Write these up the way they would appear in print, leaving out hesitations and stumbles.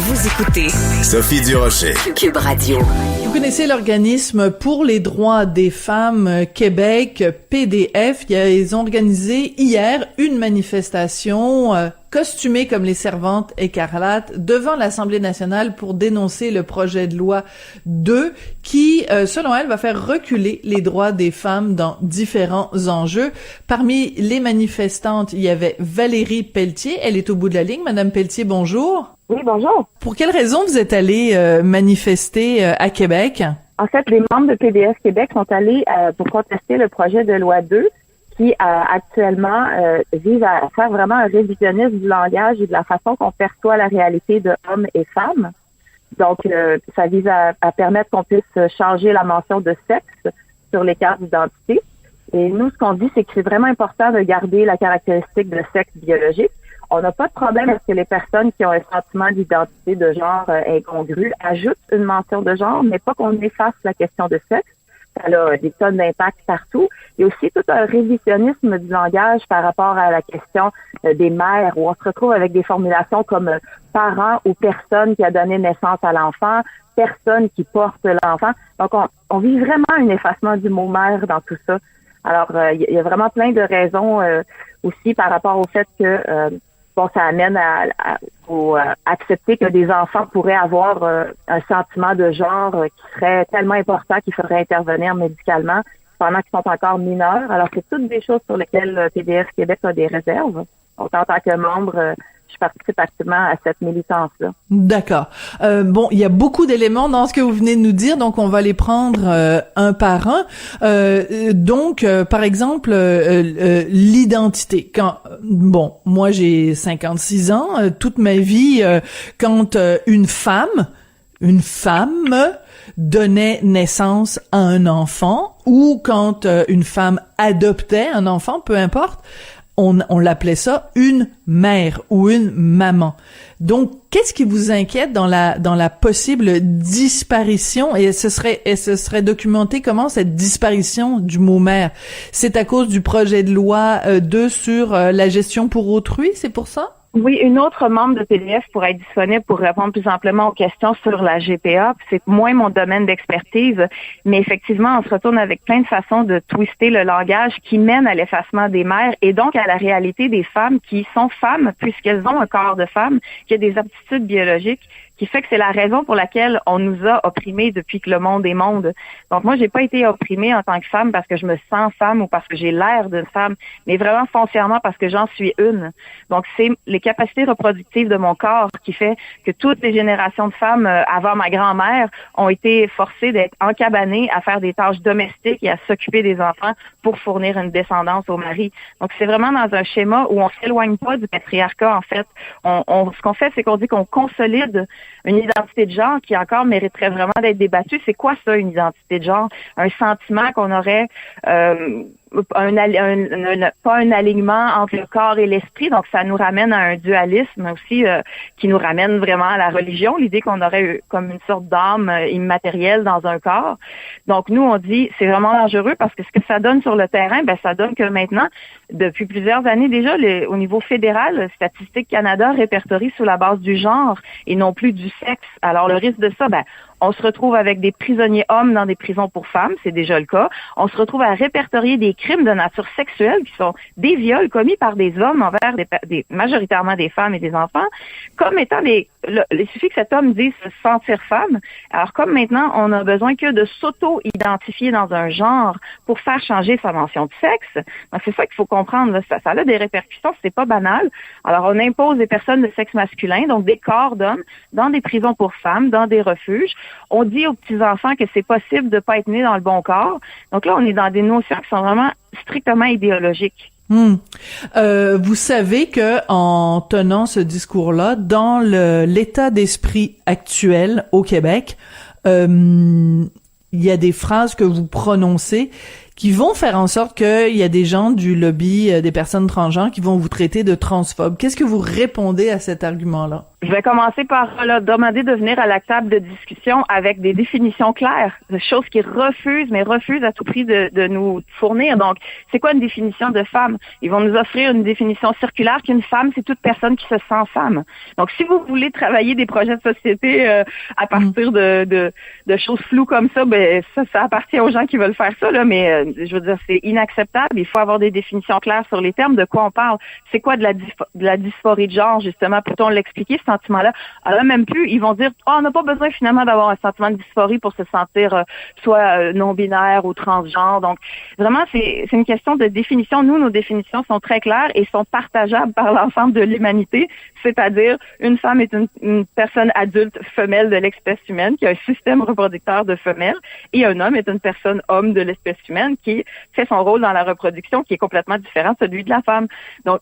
Vous écoutez Sophie Durocher, Cube Radio. Vous connaissez l'organisme pour les droits des femmes Québec, PDF. Ils ont organisé hier une manifestation costumée comme les servantes écarlates devant l'Assemblée nationale pour dénoncer le projet de loi 2 qui, selon elle, va faire reculer les droits des femmes dans différents enjeux. Parmi les manifestantes, il y avait Valérie Pelletier. Elle est au bout de la ligne. Madame Pelletier, bonjour. Oui, bonjour. Pour quelle raison vous êtes allée manifester à Québec? En fait, les membres de PDF Québec sont allés pour contester le projet de loi 2 qui actuellement vise à faire vraiment un révisionnisme du langage et de la façon qu'on perçoit la réalité de hommes et femmes. Donc, ça vise à permettre qu'on puisse changer la mention de sexe sur les cartes d'identité. Et nous, ce qu'on dit, c'est que c'est vraiment important de garder la caractéristique de sexe biologique. On n'a pas de problème avec que les personnes qui ont un sentiment d'identité de genre incongru ajoutent une mention de genre, mais pas qu'on efface la question de sexe. Ça a des tonnes d'impact partout. Il y a aussi tout un révisionnisme du langage par rapport à la question des mères, où on se retrouve avec des formulations comme parent ou personne qui a donné naissance à l'enfant, personne qui porte l'enfant. Donc, on vit vraiment un effacement du mot mère dans tout ça. Alors, il y a vraiment plein de raisons aussi par rapport au fait que ça amène à accepter que des enfants pourraient avoir un sentiment de genre qui serait tellement important qu'il faudrait intervenir médicalement pendant qu'ils sont encore mineurs. Alors, c'est toutes des choses sur lesquelles PDF Québec a des réserves. Donc, en tant que membre, je participe activement à cette militance-là. D'accord. Bon, il y a beaucoup d'éléments dans ce que vous venez de nous dire, donc on va les prendre un par un. Donc, par exemple, l'identité. Moi j'ai 56 ans, toute ma vie, quand une femme donnait naissance à un enfant, ou quand une femme adoptait un enfant, peu importe, on l'appelait ça une mère ou une maman. Donc, qu'est-ce qui vous inquiète dans la possible disparition, et ce serait documenté comment cette disparition du mot mère? C'est à cause du projet de loi 2 sur la gestion pour autrui, c'est pour ça? Oui, une autre membre de PDF pourrait être disponible pour répondre plus amplement aux questions sur la GPA. C'est moins mon domaine d'expertise, mais effectivement, on se retourne avec plein de façons de twister le langage qui mène à l'effacement des mères et donc à la réalité des femmes qui sont femmes puisqu'elles ont un corps de femme, qui a des aptitudes biologiques, qui fait que c'est la raison pour laquelle on nous a opprimés depuis que le monde est monde. Donc moi, j'ai pas été opprimée en tant que femme parce que je me sens femme ou parce que j'ai l'air d'une femme, mais vraiment foncièrement parce que j'en suis une. Donc c'est les capacités reproductives de mon corps qui fait que toutes les générations de femmes avant ma grand-mère ont été forcées d'être encabanées à faire des tâches domestiques et à s'occuper des enfants pour fournir une descendance au mari. Donc c'est vraiment dans un schéma où on s'éloigne pas du patriarcat en fait. Ce qu'on fait, c'est qu'on dit qu'on consolide une identité de genre qui encore mériterait vraiment d'être débattue. C'est quoi ça, une identité de genre? Un sentiment qu'on aurait pas un alignement entre le corps et l'esprit, donc ça nous ramène à un dualisme aussi qui nous ramène vraiment à la religion, l'idée qu'on aurait comme une sorte d'âme immatérielle dans un corps. Donc nous, on dit c'est vraiment dangereux parce que ce que ça donne sur le terrain, ça donne que maintenant, depuis plusieurs années déjà, au niveau fédéral, Statistique Canada répertorie sous la base du genre et non plus du sexe. Alors le risque de ça, on se retrouve avec des prisonniers hommes dans des prisons pour femmes, c'est déjà le cas. On se retrouve à répertorier des crimes de nature sexuelle qui sont des viols commis par des hommes envers majoritairement des femmes et des enfants, comme étant il suffit que cet homme dise se sentir femme. Alors comme maintenant, on a besoin que de s'auto-identifier dans un genre pour faire changer sa mention de sexe. Donc c'est ça qu'il faut comprendre. Là. Ça a des répercussions, c'est pas banal. Alors on impose des personnes de sexe masculin, donc des corps d'hommes, dans des prisons pour femmes, dans des refuges. On dit aux petits-enfants que c'est possible de pas être né dans le bon corps. Donc là, on est dans des notions qui sont vraiment strictement idéologiques. Vous savez que en tenant ce discours-là, dans l'état d'esprit actuel au Québec, il y a des phrases que vous prononcez qui vont faire en sorte qu'il y a des gens du lobby des personnes transgenres qui vont vous traiter de transphobe. Qu'est-ce que vous répondez à cet argument-là? Je vais commencer par demander de venir à la table de discussion avec des définitions claires, de choses qu'ils refusent à tout prix de nous fournir. Donc, c'est quoi une définition de femme? Ils vont nous offrir une définition circulaire qu'une femme, c'est toute personne qui se sent femme. Donc, si vous voulez travailler des projets de société à partir de choses floues comme ça, ben ça appartient aux gens qui veulent faire ça, là, mais je veux dire, c'est inacceptable. Il faut avoir des définitions claires sur les termes, de quoi on parle. C'est quoi de la dysphorie de genre, justement? Peut-on l'expliquer, ce sentiment-là? Alors même plus, ils vont dire, on n'a pas besoin finalement d'avoir un sentiment de dysphorie pour se sentir soit non-binaire ou transgenre. Donc, vraiment, c'est une question de définition. Nous, nos définitions sont très claires et sont partageables par l'ensemble de l'humanité. C'est-à-dire, une femme est une personne adulte femelle de l'espèce humaine qui a un système reproducteur de femelles et un homme est une personne homme de l'espèce humaine qui fait son rôle dans la reproduction qui est complètement différent de celui de la femme. Donc,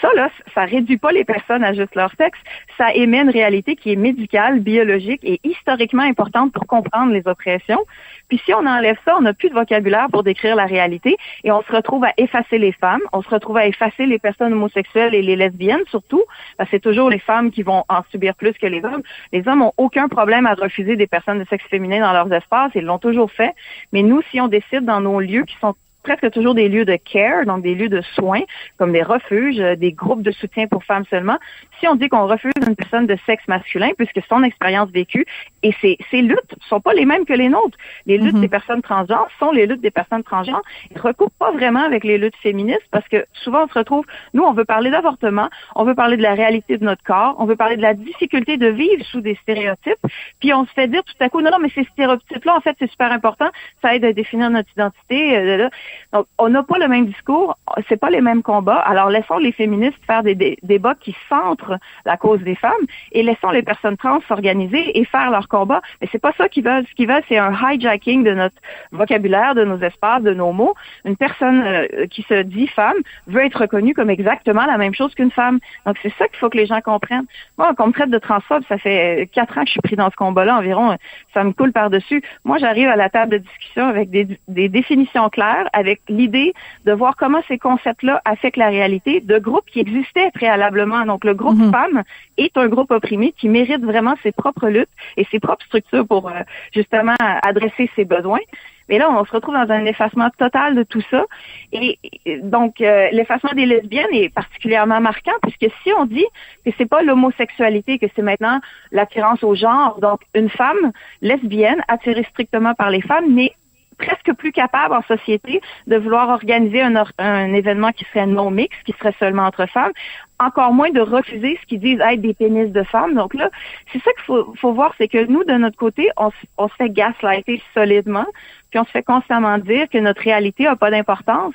ça, là, ça réduit pas les personnes à juste leur sexe. Ça émet une réalité qui est médicale, biologique et historiquement importante pour comprendre les oppressions. Puis si on enlève ça, on n'a plus de vocabulaire pour décrire la réalité et on se retrouve à effacer les femmes, on se retrouve à effacer les personnes homosexuelles et les lesbiennes surtout, parce que c'est toujours les femmes qui vont en subir plus que les hommes. Les hommes ont aucun problème à refuser des personnes de sexe féminin dans leurs espaces, ils l'ont toujours fait. Mais nous, si on décide dans nos lieux qui sont presque toujours des lieux de care, donc des lieux de soins, comme des refuges, des groupes de soutien pour femmes seulement. Si on dit qu'on refuse une personne de sexe masculin, puisque son expérience vécue et ses luttes sont pas les mêmes que les nôtres. Les luttes des personnes transgenres sont les luttes des personnes transgenres. Ils ne recoupent pas vraiment avec les luttes féministes parce que souvent on se retrouve, nous on veut parler d'avortement, on veut parler de la réalité de notre corps, on veut parler de la difficulté de vivre sous des stéréotypes, puis on se fait dire tout à coup, non, mais ces stéréotypes-là, en fait, c'est super important, ça aide à définir notre identité, Donc, on n'a pas le même discours, c'est pas les mêmes combats. Alors, laissons les féministes faire des débats qui centrent la cause des femmes et laissons les personnes trans s'organiser et faire leur combat. Mais c'est pas ça qu'ils veulent. Ce qu'ils veulent, c'est un hijacking de notre vocabulaire, de nos espaces, de nos mots. Une personne qui se dit femme veut être reconnue comme exactement la même chose qu'une femme. Donc, c'est ça qu'il faut que les gens comprennent. Moi, qu'on me traite de transphobe, ça fait 4 ans que je suis pris dans ce combat-là environ. Ça me coule par-dessus. Moi, j'arrive à la table de discussion avec des définitions claires, avec l'idée de voir comment ces concepts-là affectent la réalité de groupes qui existaient préalablement. Donc, le groupe femmes est un groupe opprimé qui mérite vraiment ses propres luttes et ses propres structures pour justement adresser ses besoins. Mais là, on se retrouve dans un effacement total de tout ça. Et donc, l'effacement des lesbiennes est particulièrement marquant puisque si on dit que c'est pas l'homosexualité, que c'est maintenant l'attirance au genre, donc une femme lesbienne attirée strictement par les femmes n'est presque plus capable en société de vouloir organiser un événement qui serait non mixte, qui serait seulement entre femmes, encore moins de refuser ce qu'ils disent être des pénis de femmes. Donc là, c'est ça qu'il faut voir, c'est que nous, de notre côté, on se fait gaslighter solidement, puis on se fait constamment dire que notre réalité n'a pas d'importance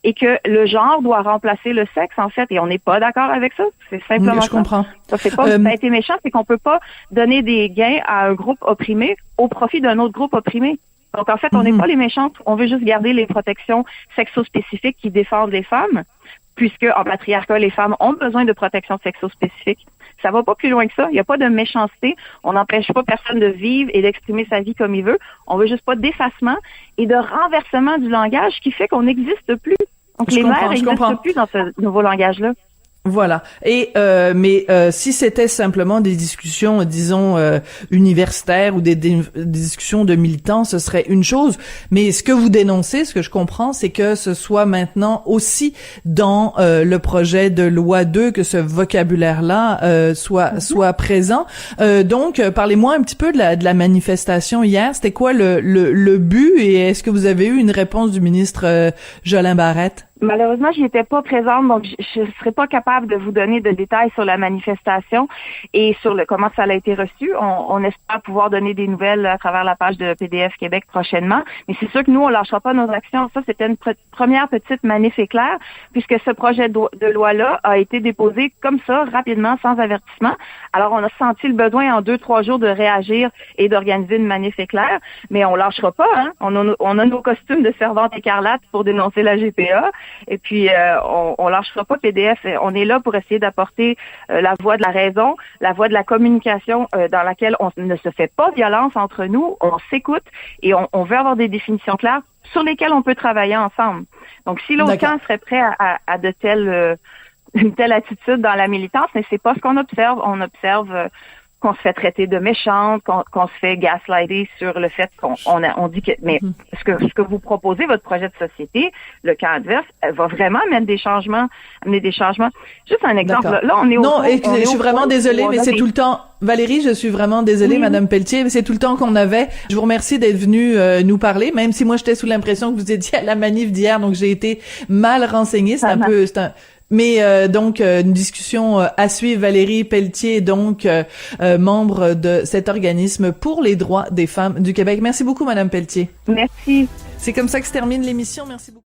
et que le genre doit remplacer le sexe, en fait, et on n'est pas d'accord avec ça. C'est simplement je comprends. Ça fait pas ça a été méchant, c'est qu'on peut pas donner des gains à un groupe opprimé au profit d'un autre groupe opprimé. Donc, en fait, on n'est pas les méchantes. On veut juste garder les protections sexo-spécifiques qui défendent les femmes, puisque en patriarcat, les femmes ont besoin de protections sexo-spécifiques. Ça va pas plus loin que ça. Il n'y a pas de méchanceté. On n'empêche pas personne de vivre et d'exprimer sa vie comme il veut. On veut juste pas d'effacement et de renversement du langage qui fait qu'on n'existe plus. Donc, les mères n'existent plus dans ce nouveau langage-là. Voilà. Et mais si c'était simplement des discussions, disons universitaires ou des discussions de militants, ce serait une chose. Mais ce que vous dénoncez, ce que je comprends, c'est que ce soit maintenant aussi dans le projet de loi 2 que ce vocabulaire-là soit présent. Donc, parlez-moi un petit peu de la manifestation hier. C'était quoi le but et est-ce que vous avez eu une réponse du ministre Jolin Barrette? Malheureusement, j'y étais pas présente, donc je serais pas capable de vous donner de détails sur la manifestation et sur comment ça a été reçu. On espère pouvoir donner des nouvelles à travers la page de PDF Québec prochainement. Mais c'est sûr que nous, on lâchera pas nos actions. Ça, c'était une première petite manif éclair, puisque ce projet de loi-là a été déposé comme ça, rapidement, sans avertissement. Alors, on a senti le besoin en 2-3 jours de réagir et d'organiser une manif éclair, mais on lâchera pas, hein. On a nos costumes de servante écarlate pour dénoncer la GPA. Et puis, on lâchera pas PDF. On est là pour essayer d'apporter la voix de la raison, la voix de la communication dans laquelle on ne se fait pas violence entre nous, on s'écoute et on veut avoir des définitions claires sur lesquelles on peut travailler ensemble. Donc, si l'OTAN serait prêt à de telles une telle attitude dans la militance, mais c'est pas ce qu'on observe. On observe qu'on se fait traiter de méchante, qu'on se fait gaslighter sur le fait on dit que mais ce que vous proposez, votre projet de société, le camp adverse, va vraiment amener des changements. Juste un exemple. Là, on est non, je suis vraiment désolée, mais c'est tout le temps. Valérie, je suis vraiment désolée, Madame Pelletier, mais c'est tout le temps qu'on avait. Je vous remercie d'être venue nous parler, même si moi j'étais sous l'impression que vous étiez à la manif d'hier, donc j'ai été mal renseignée. Mais donc une discussion à suivre. Valérie Pelletier, donc membre de cet organisme pour les droits des femmes du Québec. Merci beaucoup, Madame Pelletier. Merci. C'est comme ça que se termine l'émission. Merci beaucoup.